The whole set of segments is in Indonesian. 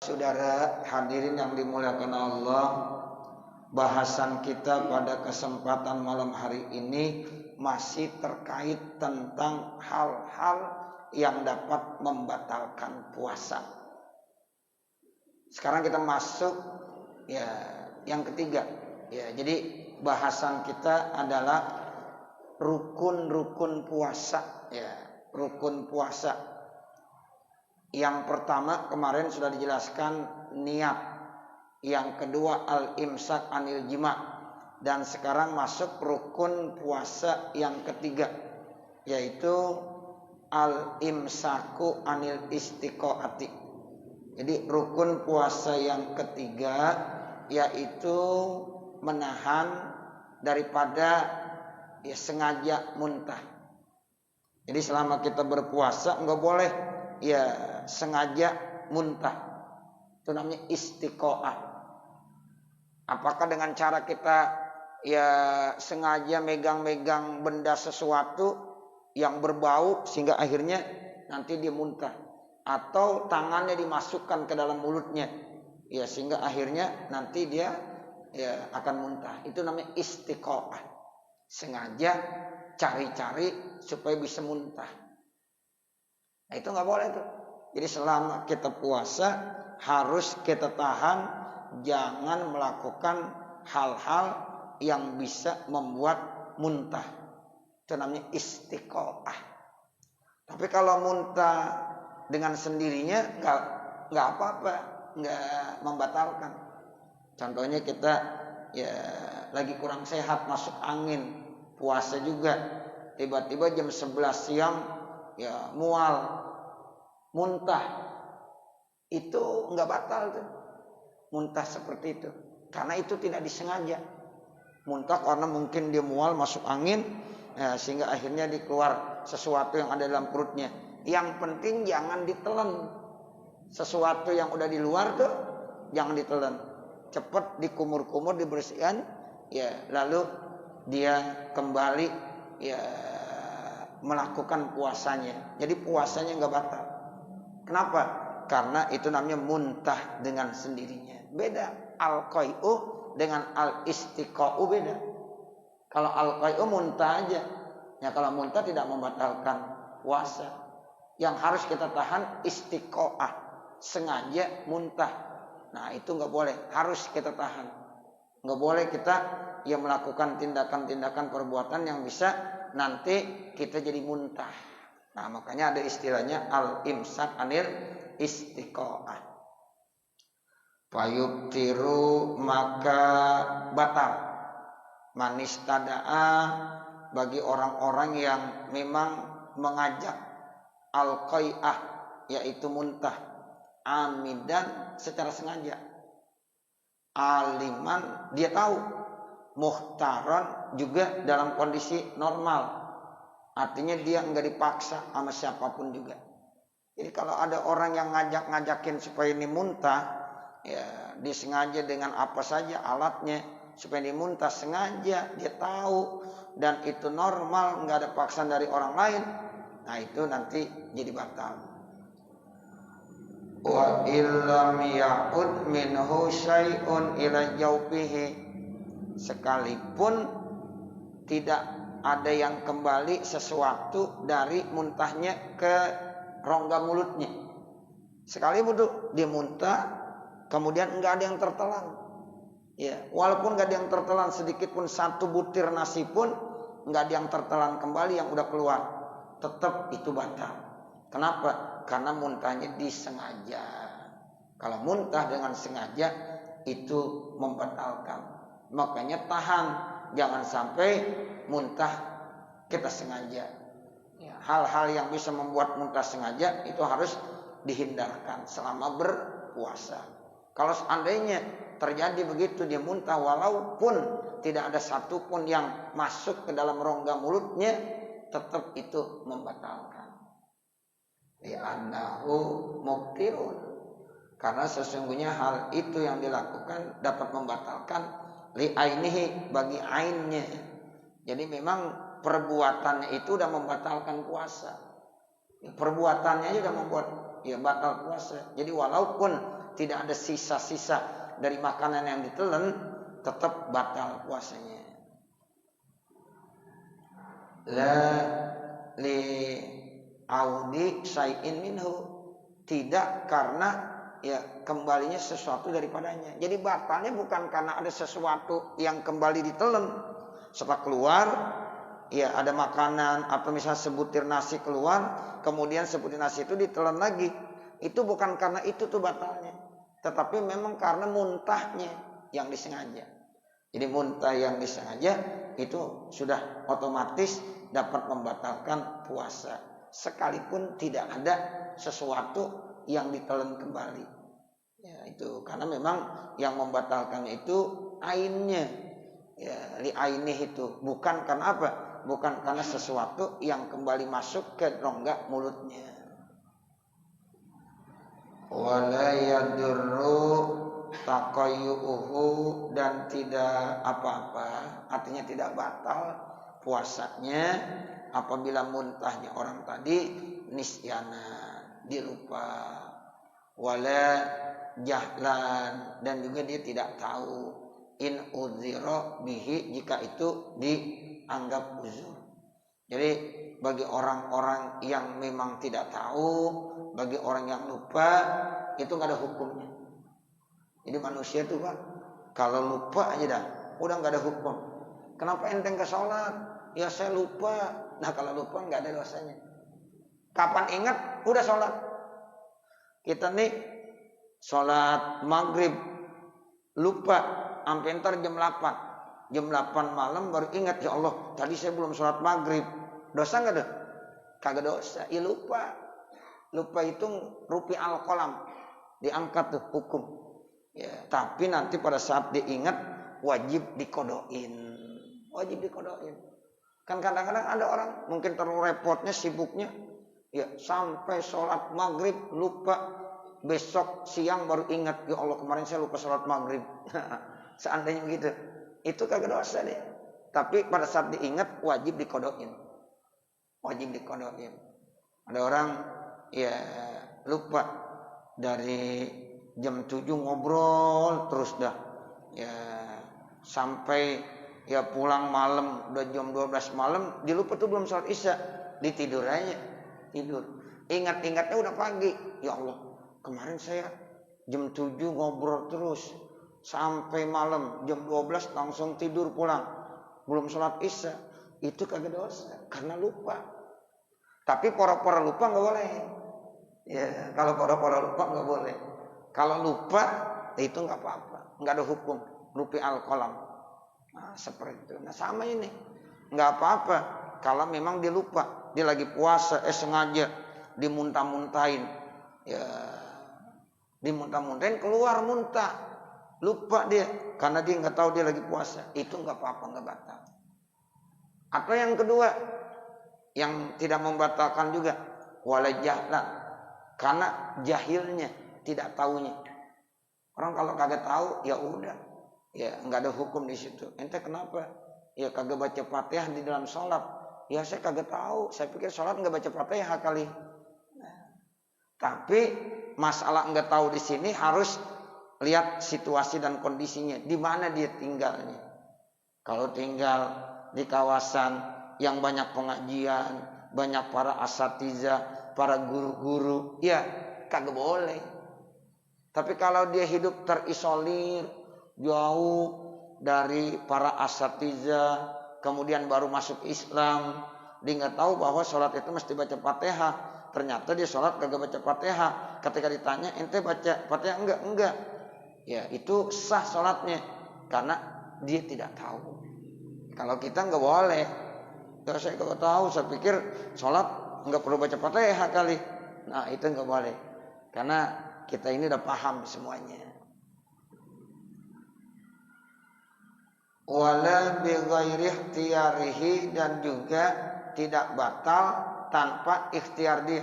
Saudara hadirin yang dimuliakan Allah, bahasan kita pada kesempatan malam hari ini masih terkait tentang hal-hal yang dapat membatalkan puasa. Sekarang kita masuk yang ketiga. Jadi bahasan kita adalah rukun-rukun puasa. Rukun puasa. Yang pertama kemarin sudah dijelaskan niat. Yang kedua al-imsak anil jima. Dan sekarang masuk rukun puasa yang ketiga, yaitu al-imsaku anil istiqoati. Jadi rukun puasa yang ketiga yaitu menahan daripada sengaja muntah. Jadi selama kita berpuasa enggak boleh sengaja muntah. Itu namanya istiqoah. Apakah dengan cara kita sengaja megang-megang benda sesuatu yang berbau sehingga akhirnya nanti dia muntah, atau tangannya dimasukkan ke dalam mulutnya sehingga akhirnya nanti dia akan muntah. Itu namanya istiqoah. Sengaja cari-cari supaya bisa muntah. Nah, itu nggak boleh tuh. Jadi selama kita puasa harus kita tahan, jangan melakukan hal-hal yang bisa membuat muntah. Itu namanya istiqoah. Tapi kalau muntah dengan sendirinya nggak apa-apa, nggak membatalkan. Contohnya kita lagi kurang sehat, masuk angin, puasa juga, tiba-tiba jam 11 siang mual, muntah, itu nggak batal tuh. Muntah seperti itu karena itu tidak disengaja. Muntah karena mungkin dia mual, masuk angin, sehingga akhirnya dikeluar sesuatu yang ada dalam perutnya. Yang penting jangan ditelan. Sesuatu yang udah di luar tuh jangan ditelan. Cepat dikumur-kumur, dibersihkan, lalu dia kembali melakukan puasanya. Jadi puasanya nggak batal. Kenapa? Karena itu namanya muntah dengan sendirinya. Beda al-qai'u dengan al-istiqa'u, beda. Kalau al-qai'u muntah aja. Kalau muntah tidak membatalkan puasa. Yang harus kita tahan istiqa'ah, sengaja muntah. Nah, itu enggak boleh, harus kita tahan. Enggak boleh kita melakukan tindakan-tindakan perbuatan yang bisa nanti kita jadi muntah. Nah, makanya ada istilahnya al-imsak anil istiqoah. Fayubtiru, maka batal. Manistada'a, bagi orang-orang yang memang mengajak al-qai'ah, yaitu muntah, amidan, secara sengaja. Aliman, dia tahu. Muhtaron, juga dalam kondisi normal. Artinya dia enggak dipaksa sama siapapun juga. Jadi kalau ada orang yang ngajakin supaya ini muntah, disengaja dengan apa saja alatnya supaya ini muntah, sengaja, dia tahu dan itu normal, enggak ada paksaan dari orang lain. Nah, itu nanti jadi batal. Wa illam ya'ud minhu syai'un ila jawfihi, sekalipun tidak ada yang kembali sesuatu dari muntahnya ke rongga mulutnya. Sekali dia muntah, kemudian enggak ada yang tertelan. Walaupun enggak ada yang tertelan sedikit pun, satu butir nasi pun enggak ada yang tertelan kembali yang udah keluar, tetap itu batal. Kenapa? Karena muntahnya disengaja. Kalau muntah dengan sengaja itu membatalkan. Makanya tahan, jangan sampai muntah kita sengaja. Hal-hal yang bisa membuat muntah sengaja itu harus dihindarkan selama berpuasa. Kalau seandainya terjadi begitu, dia muntah walaupun tidak ada satupun yang masuk ke dalam rongga mulutnya, tetap itu membatalkan. Li'annahu mubtirun, karena sesungguhnya hal itu yang dilakukan dapat membatalkan li'ainihi, bagi ainnya. Jadi memang perbuatannya itu udah membatalkan puasa. Perbuatannya aja udah membuat batal puasa. Jadi walaupun tidak ada sisa-sisa dari makanan yang ditelan, tetap batal puasanya. La li audi syai'in minhu, tidak karena ya kembalinya sesuatu daripadanya. Jadi batalnya bukan karena ada sesuatu yang kembali ditelan setelah keluar, ya ada makanan atau misalnya sebutir nasi keluar, kemudian sebutir nasi itu ditelan lagi. Itu bukan karena itu tuh batalnya, tetapi memang karena muntahnya yang disengaja. Jadi muntah yang disengaja itu sudah otomatis dapat membatalkan puasa, sekalipun tidak ada sesuatu yang ditelan kembali. Ya, itu karena memang yang membatalkan itu ainnya. Ya, li ainih itu bukan karena apa? Bukan karena sesuatu yang kembali masuk ke rongga mulutnya. Wala yadurru taqayyuhu, dan tidak apa-apa, artinya tidak batal puasanya apabila muntahnya orang tadi nisyana, dilupa, wala jahlan, dan juga dia tidak tahu, in udzira bihi, jika itu dianggap uzur. Jadi bagi orang-orang yang memang tidak tahu, bagi orang yang lupa, itu nggak ada hukumnya. Jadi manusia tuh Pak, kalau lupa aja dah, udah nggak ada hukum. Kenapa ente nggak sholat? Ya saya lupa. Nah kalau lupa nggak ada dosanya. Kapan ingat udah sholat. Kita nih sholat maghrib lupa sampai ntar jam 8. Jam 8 malam baru ingat, ya Allah tadi saya belum sholat maghrib. Dosa nggak tuh? Kagak dosa. Ya lupa. Lupa itu rupi al-qalam, diangkat tuh hukum. Ya, tapi nanti pada saat diingat wajib dikodoin. Wajib dikodoin. Kan kadang-kadang ada orang mungkin terlalu repotnya, sibuknya, ya sampai sholat maghrib lupa, besok siang baru ingat, ya Allah kemarin saya lupa sholat maghrib. Seandainya begitu, itu kagak dosa deh. Tapi pada saat diingat wajib dikodoin. Wajib dikodoin. Ada orang ya lupa dari jam 7 ngobrol terus dah. Ya sampai ya pulang malam udah jam 12 malam, dilupa tuh belum sholat isya, ditidur aja. Tidur. Ingat-ingatnya udah pagi. Ya Allah, kemarin saya jam 7 ngobrol terus sampai malam jam 12 langsung tidur pulang. Belum sholat isya. Itu kagak dosa karena lupa. Tapi pura-pura lupa nggak boleh. Ya, kalau pura-pura lupa nggak boleh. Kalau lupa itu nggak apa-apa, nggak ada hukum. Rupi al-qalam. Nah, seperti itu. Nah sama ini, nggak apa-apa kalau memang dia lupa, dia lagi puasa, sengaja dimuntah-muntahin, ya dimuntah-muntahin keluar muntah, lupa dia karena dia nggak tahu dia lagi puasa, itu nggak apa-apa, nggak batal. Atau yang kedua, yang tidak membatalkan juga, wala jahlan, karena jahilnya, tidak tahunya. Orang kalau kagak tahu, ya udah, ya nggak ada hukum di situ. Ente kenapa? Ya kagak baca Fatihah di dalam sholat. Ya saya kagak tahu, saya pikir sholat nggak baca Fatihah kali. Nah, tapi masalah nggak tahu di sini harus lihat situasi dan kondisinya, di mana dia tinggalnya. Kalau tinggal di kawasan yang banyak pengajian, banyak para asatidzah, para guru-guru, ya kagak boleh. Tapi kalau dia hidup terisolir, jauh dari para asatidzah, kemudian baru masuk Islam, dia nggak tahu bahwa sholat itu mesti baca Fatihah. Ternyata dia sholat kagak baca Fatihah. Ketika ditanya, ente baca Fatihah enggak? Ya itu sah sholatnya karena dia tidak tahu. Kalau kita nggak boleh. Kalau saya nggak tahu, saya pikir sholat nggak perlu baca Fatihah kali. Nah itu nggak boleh, karena kita ini udah paham semuanya. Wala bi ghairi ikhtiyarihi, dan juga tidak batal tanpa ikhtiar dia.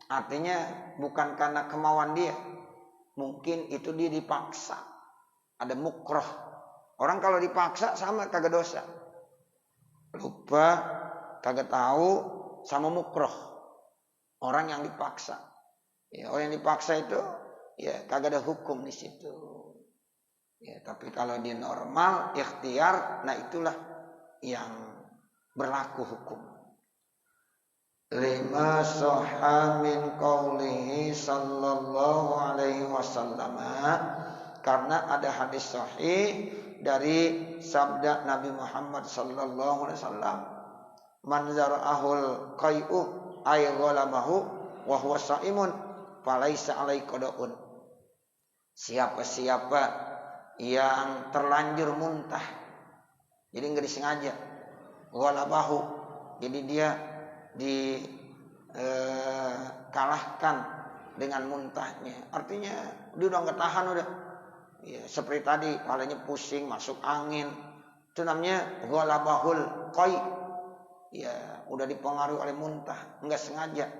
Artinya bukan karena kemauan dia. Mungkin itu dia dipaksa. Ada mukroh. Orang kalau dipaksa sama kagak dosa. Lupa, kagak tahu, sama mukroh. Orang yang dipaksa. Ya, orang yang dipaksa itu ya kagak ada hukum di situ. Ya, tapi kalau di normal ikhtiar, nah itulah yang berlaku hukum. Lima sahha min qaulihi sallallahu alaihi wasallam, karena ada hadis sahih dari sabda Nabi Muhammad sallallahu alaihi wasallam, man zara'ahul qai'u ay ghalabahu wa huwa sha'imun falaisa alai qada'un. Siapa-siapa yang terlanjur muntah, jadi enggak disengaja, ghalabahu, jadi dia kalahkan dengan muntahnya, artinya dia udah nggak tahan udah, ya, seperti tadi palanya pusing masuk angin, itu namanya ghalabahul qai, ya udah dipengaruhi oleh muntah, nggak sengaja.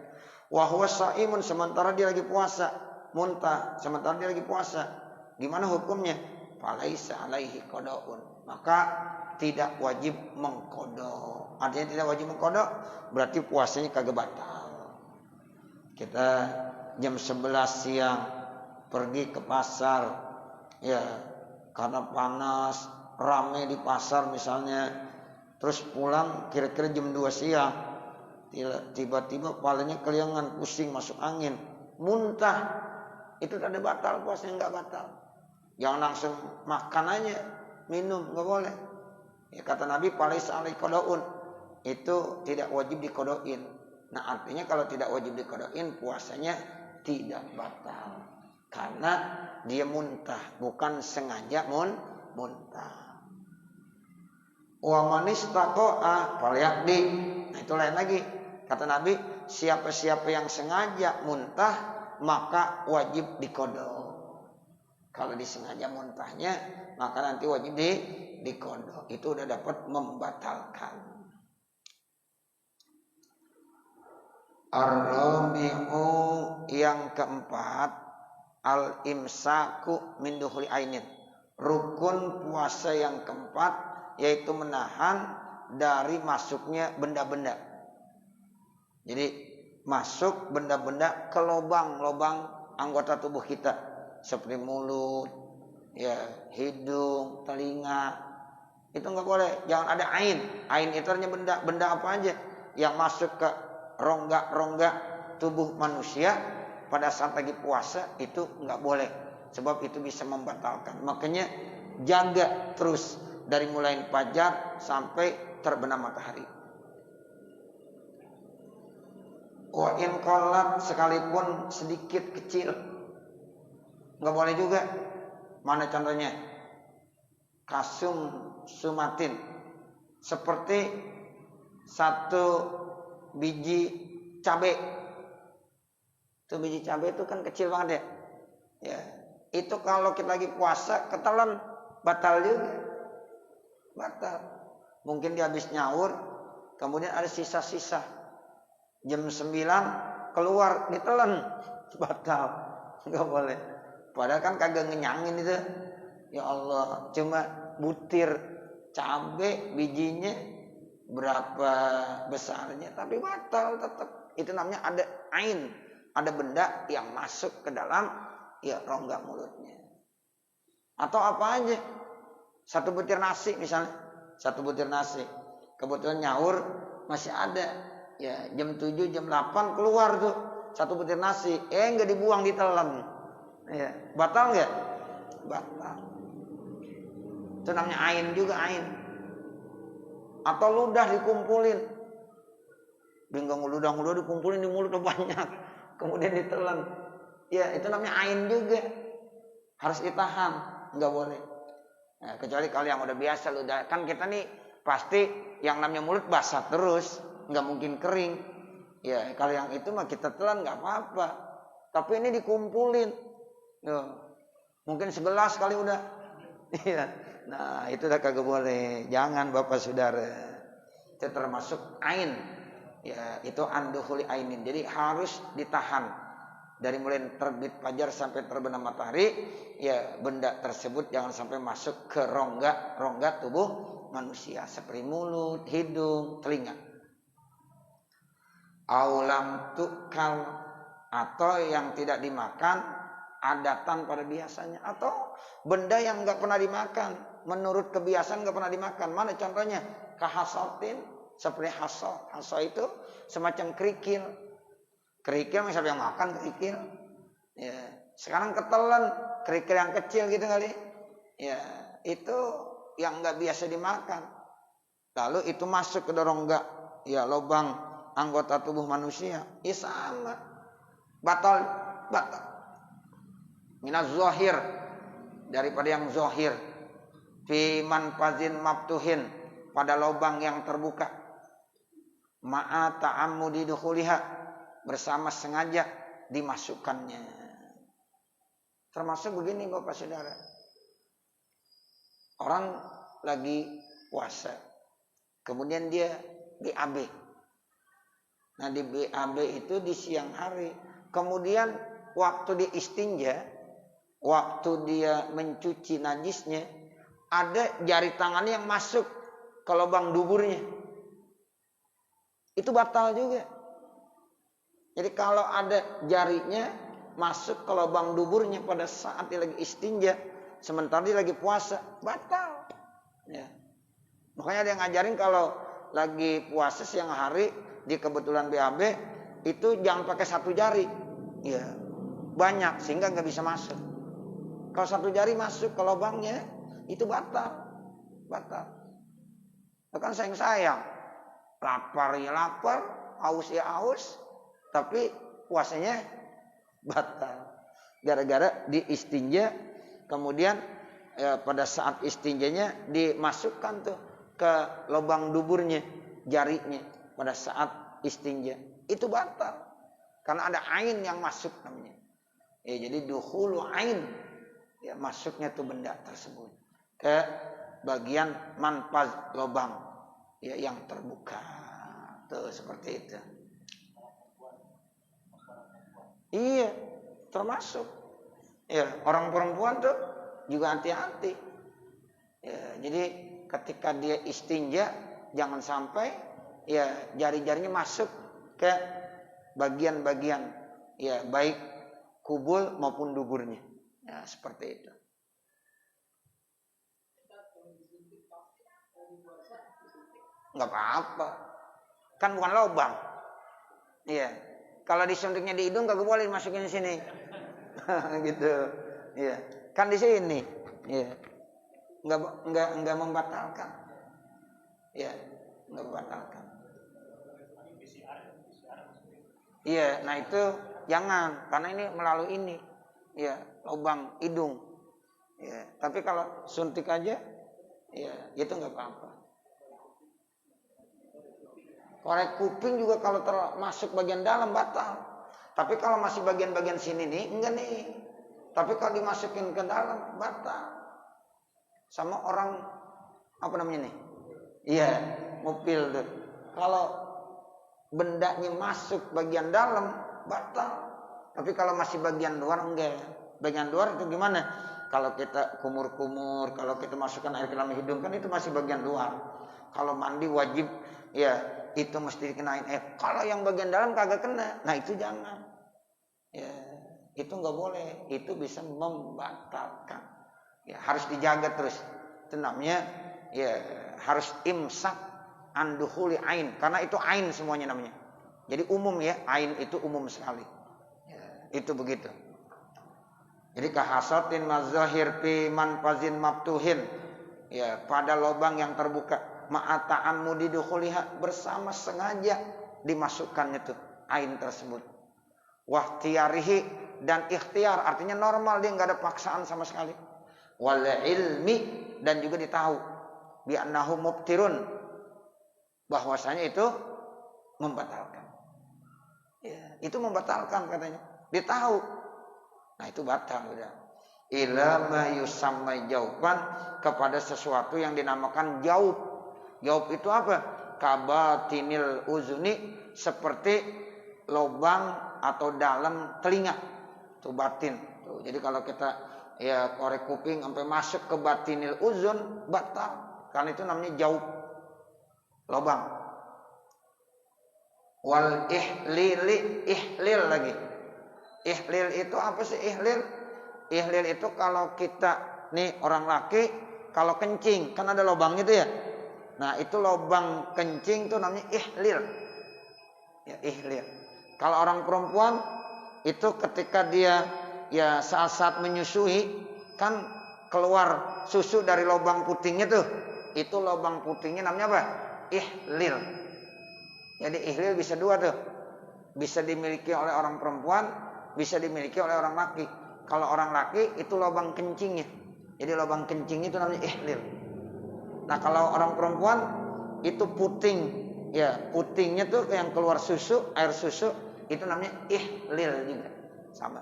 Wa huwa shaimun, sementara dia lagi puasa, muntah sementara dia lagi puasa, gimana hukumnya? Falaisa alaihi qadaun, maka tidak wajib mengqada. Artinya tidak wajib mengqada berarti puasanya kagak batal. Kita jam 11 siang pergi ke pasar, ya karena panas, rame di pasar misalnya, terus pulang kira-kira jam 2 siang, tiba-tiba palanya keliangan, pusing masuk angin, muntah, itu tidak batal, puasanya nggak batal. Jangan langsung makan aja, minum nggak boleh. Ya, kata Nabi falaisa alaihi qadaun, itu tidak wajib dikodoin. Nah artinya kalau tidak wajib dikodoin, puasanya tidak batal karena dia muntah, bukan sengaja muntah. Wa man istaqa'a falyaqdi. Nah itu lain lagi. Kata Nabi, siapa-siapa yang sengaja muntah maka wajib diqada. Kalau disengaja muntahnya, maka nanti wajib diqada. Itu udah dapat membatalkan. Ar-rabi'u, yang keempat, al-imsaku min dukhuli ainin. Rukun puasa yang keempat yaitu menahan dari masuknya benda-benda. Jadi masuk benda-benda ke lubang-lubang anggota tubuh kita seperti mulut, ya, hidung, telinga. Itu enggak boleh, jangan ada ain. Ain itu artinya benda apa aja yang masuk ke rongga-rongga tubuh manusia pada saat lagi puasa itu enggak boleh, sebab itu bisa membatalkan. Makanya jaga terus dari mulai fajar sampai terbenam matahari. Wa in qallat, sekalipun sedikit kecil enggak boleh juga. Mana contohnya? Kasum sumatin, seperti satu biji cabai. Itu biji cabai itu kan kecil banget ya. Ya, itu kalau kita lagi puasa ketelan batal juga. Batal. Mungkin dia habis nyaur, kemudian ada sisa-sisa. Jam 9 keluar ditelan, batal. Enggak boleh. Padahal kan kagak ngenyangin itu. Ya Allah, cuma butir cabai bijinya berapa besarnya, tapi batal tetap. Itu namanya ada ain, ada benda yang masuk ke dalam ya rongga mulutnya. Atau apa aja, satu butir nasi misalnya, satu butir nasi, kebetulan nyaur masih ada, ya jam 7 jam 8 keluar tuh satu butir nasi, enggak dibuang, ditelan, ya batal nggak? Batal. Itu namanya ain juga, ain. Atau ludah dikumpulin, bingung ludah dikumpulin di mulut banyak, kemudian ditelan, ya itu namanya ain juga, harus ditahan, nggak boleh. Nah, kecuali kalau yang udah biasa ludah, kan kita nih pasti yang namanya mulut basah terus, nggak mungkin kering. Ya kalau yang itu mah kita telan nggak apa-apa, tapi ini dikumpulin, ya, mungkin 11 kali udah, iya. Nah itu udah kagak boleh, jangan bapak saudara. Itu termasuk ain, ya itu anduhuli ainin. Jadi harus ditahan dari mulai terbit fajar sampai terbenam matahari. Ya benda tersebut jangan sampai masuk ke rongga tubuh manusia seperti mulut, hidung, telinga. Aulam tukal, atau yang tidak dimakan adatan pada biasanya, atau benda yang nggak pernah dimakan menurut kebiasaan nggak pernah dimakan. Mana contohnya? Kahasotin, seperti haso. Haso itu semacam kerikil. Kerikil siapa yang makan kerikil? Ya, sekarang ketelan kerikil yang kecil gitu kali. Ya, itu yang nggak biasa dimakan. Lalu itu masuk ke rongga, ya lubang anggota tubuh manusia. Ya sama. Batal. Minaz zahir, daripada yang zahir. Fi manfazin maftuhin, pada lubang yang terbuka. Ma'a ta'ammudi dukhuliha, bersama sengaja dimasukkannya. Termasuk begini Bapak Saudara. Orang lagi puasa. Kemudian dia BAB. Nah di BAB itu di siang hari. Kemudian waktu dia istinja, waktu dia mencuci najisnya, ada jari tangannya yang masuk ke lubang duburnya. Itu batal juga. Jadi kalau ada jarinya masuk ke lubang duburnya pada saat dia lagi istinja, sementara dia lagi puasa, batal. Ya. Makanya ada yang ngajarin kalau lagi puasa siang hari, di kebetulan BAB, itu jangan pakai satu jari. Ya, banyak sehingga nggak bisa masuk. Kalau satu jari masuk ke lubangnya, itu batal. Bahkan sayang. Lapar ya lapar, haus ya haus, tapi puasanya batal. Gara-gara di istinja, kemudian pada saat istinjanya dimasukkan tuh ke lubang duburnya, jarinya pada saat istinja. Itu batal. Karena ada ain yang masuk namanya. Ya, jadi dukhulu ain. Ya, masuknya tuh benda tersebut ke bagian manfaz lubang ya yang terbuka. Tuh seperti itu. Iya, termasuk. Ya, orang perempuan tuh juga hati-hati. Ya, jadi ketika dia istinja jangan sampai ya jari-jarinya masuk ke bagian-bagian ya baik kubul maupun duburnya. Ya, seperti itu. Enggak apa-apa. Kan bukan lubang. Iya. Kalau disuntiknya di hidung kagak boleh masukin di sini. Gitu. Iya. Kan di sini. Iya. Enggak membatalkan. Iya, enggak membatalkan. Iya, nah itu jangan karena ini melalui ini. Ya, lubang hidung. Ya, tapi kalau suntik aja ya itu enggak apa-apa. Korek kuping juga kalau termasuk bagian dalam batal. Tapi kalau masih bagian-bagian sini nih enggak nih. Tapi kalau dimasukin ke dalam batal. Sama orang apa namanya nih? Iya, mobil tuh. Kalau bendanya masuk bagian dalam batal. Tapi kalau masih bagian luar enggak. Bagian luar itu gimana? Kalau kita kumur-kumur, kalau kita masukkan air ke dalam hidung kan itu masih bagian luar. Kalau mandi wajib ya itu mesti dikenain air. Kalau yang bagian dalam kagak kena, nah itu jangan. Ya, itu enggak boleh. Itu bisa membatalkan. Ya, harus dijaga terus. Itu namanya ya harus imsak an dukhuli ain, karena itu ain semuanya namanya. Jadi umum ya, ain itu umum sekali. Ya, itu begitu. Jadi kahasatin mazahir fi manfazin maftuhin. Ya, pada lubang yang terbuka. Ma'ata'an mudidukhuliha, bersama sengaja dimasukkannya tuh ain tersebut. Wahtiyarihi, dan ikhtiar, artinya normal, dia nggak ada paksaan sama sekali. Wal ilmi, dan juga ditahu bi annahu mubtirun, bahwasanya itu membatalkan. Ya, itu membatalkan katanya. Ditahu. Nah, itu batal udah. Ila ma yusamma jauban, kepada sesuatu yang dinamakan jaub. Jaub itu apa? Kabatinil uzni, seperti lubang atau dalam telinga. Itu batin. Tuh, jadi kalau kita ya korek kuping sampai masuk ke batinil uzun batal. Karena itu namanya jaub. Lubang. Wal ihlil lagi. Ihlil itu apa sih ihlil? Ihlil itu kalau kita nih orang laki kalau kencing kan ada lubang gitu ya. Nah, itu lubang kencing tuh namanya ihlil. Ya, ihlil. Kalau orang perempuan itu ketika dia ya saat-saat menyusui kan keluar susu dari lubang putingnya tuh. Itu lubang putingnya namanya apa? Ihlil. Jadi ihlil bisa dua tuh. Bisa dimiliki oleh orang perempuan, bisa dimiliki oleh orang laki. Kalau orang laki itu lubang kencingnya. Jadi lubang kencing itu namanya ihlil. Nah, kalau orang perempuan itu puting. Ya, putingnya tuh yang keluar susu, air susu, itu namanya ihlil juga. Sama.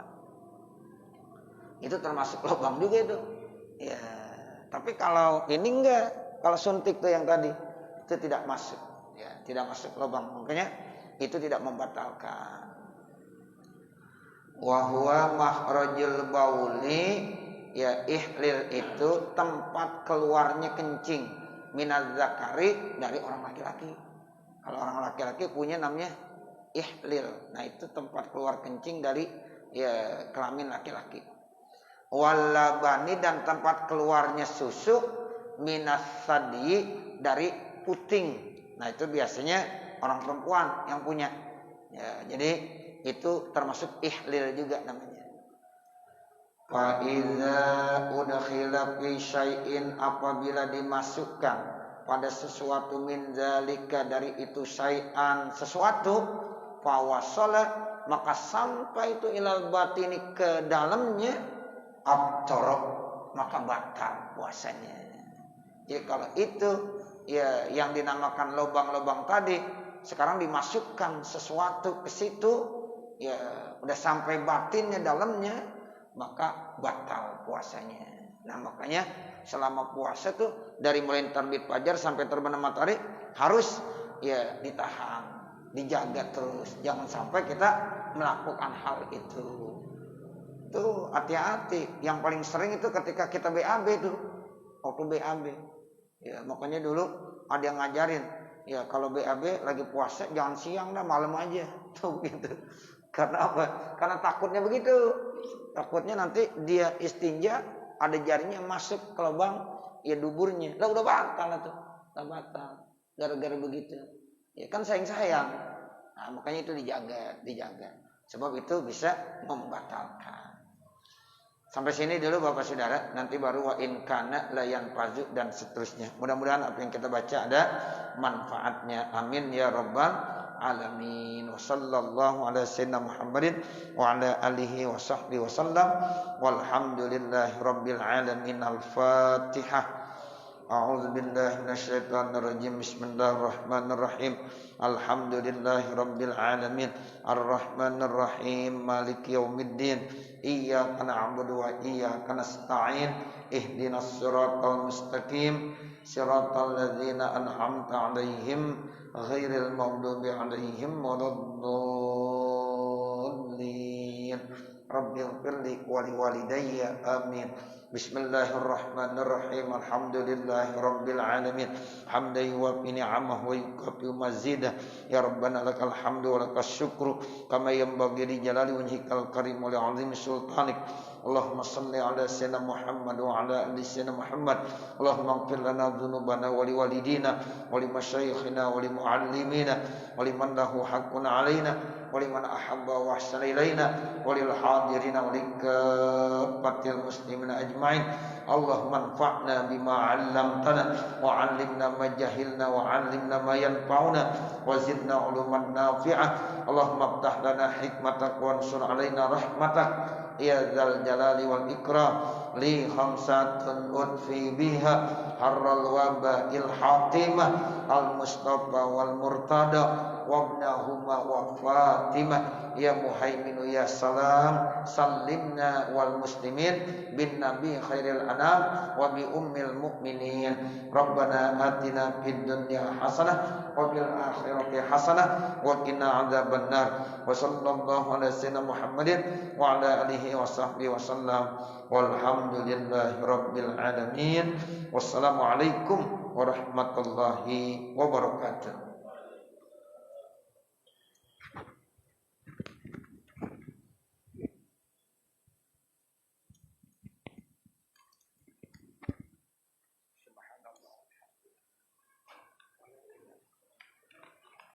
Itu termasuk lubang juga itu. Ya, tapi kalau ini enggak, kalau suntik tuh yang tadi itu tidak masuk. Ya, tidak masuk lubang. Makanya itu tidak membatalkan. Wa huwa makhrajul bauli, ya ihlil itu tempat keluarnya kencing minaz zakari dari orang laki-laki. Kalau orang laki-laki punya namanya ihlil. Nah, itu tempat keluar kencing dari ya kelamin laki-laki. Wal labani, dan tempat keluarnya susu minas sadi, dari puting. Nah, itu biasanya orang perempuan yang punya. Ya, jadi itu termasuk ihlil juga namanya. Fa iza udkhila fi syai'in, apabila dimasukkan pada sesuatu min zalika, dari itu syai'an sesuatu, fa wasala, maka sampai itu ilal batini, ke dalamnya, abtarok, maka batal puasanya. Jadi kalau itu ya yang dinamakan lubang-lubang tadi sekarang dimasukkan sesuatu ke situ, ya udah sampai batinnya dalamnya, maka batal puasanya. Nah, makanya selama puasa tuh dari mulai terbit fajar sampai terbenam matahari harus ya ditahan, dijaga terus, jangan sampai kita melakukan hal itu. Tuh hati-hati. Yang paling sering itu ketika kita BAB tuh, waktu BAB. Ya, makanya dulu ada yang ngajarin, ya kalau BAB lagi puasa jangan siang dah, malam aja. Tuh gitu. Karena apa? Karena takutnya begitu. Takutnya nanti dia istinja, ada jarinya masuk ke lubang ya duburnya. Lah udah batal lah tuh. Udah batal. Gara-gara begitu. Ya kan sayang-sayang. Nah, makanya itu dijaga. Sebab itu bisa membatalkan. Sampai sini dulu Bapak Saudara, nanti baru wa in kana layan pazu dan seterusnya. Mudah-mudahan apa yang kita baca ada manfaatnya. Amin ya rabbal alamin. Wa sallallahu ala sayyidina Muhammadin wa ala alihi wa sahbihi wa sallam. Walhamdulillahi rabbil alamin. Al-Fatihah. A'udzu billahi minasyaitonir rajim. Bismillahirrahmanirrahim. Alhamdulillahi rabbil alamin. Arrahmanir rahim. Maliki yaumiddin. Iyyaka na'budu wa iyyaka nasta'in. Ihdinas siratal mustaqim. Siratal ladzina an'amta 'alaihim ghairil maghdubi 'alaihim waladdallin. Rabbil firli wa liwalidayya. Amin. Bismillahirrahmanirrahim. Alhamdulillahi rabbil alamin. Hamdan yuwafi ni'amahu wa yukafi mazidah. Ya Rabbana lakal hamdu wa lakas syukru kama yanbaghi li jalali wajhikal karim wa li 'azimi sultanik. Allahumma salli ala sayyidina Muhammad wa ala ali sayyidina Muhammad. Allahumma ighfir lana dhunubana wa li walidina wa li masyayikhina wa li muallimina wa liman lahu haqqun alaina wa liman ahabba wa ahsana ilaina wa lil hadirina wa likaffatil muslimina ajma'in. Allahumma anfa'na bima 'allamtana wa 'allimna ma jahilna wa 'allimna ma yanfa'una wa zidna 'uluman nafi'ah. Allahumma iftah lana hikmatak wa ansur 'alaina rahmatak ya dzal jalali wal ikram. Li khamsatun udfi biha harral waba'il hatimah al mustafa wal murtada wa ibnahuma wa Fatimah. Ya muhaiminu ya salam sallimna wal muslimin bin nabi khairil anam wa bi ummil mu'minin. Rabbana atina fid dunya hasanah wa fil akhirati hasanah wa qina adzabannar. Wa sallallahu ala sayyidina Muhammadin wa ala alihi wa sahbihi wa sallam. Walhamdulillahi rabbil alamin. Wassalamualaikum warahmatullahi wabarakatuh.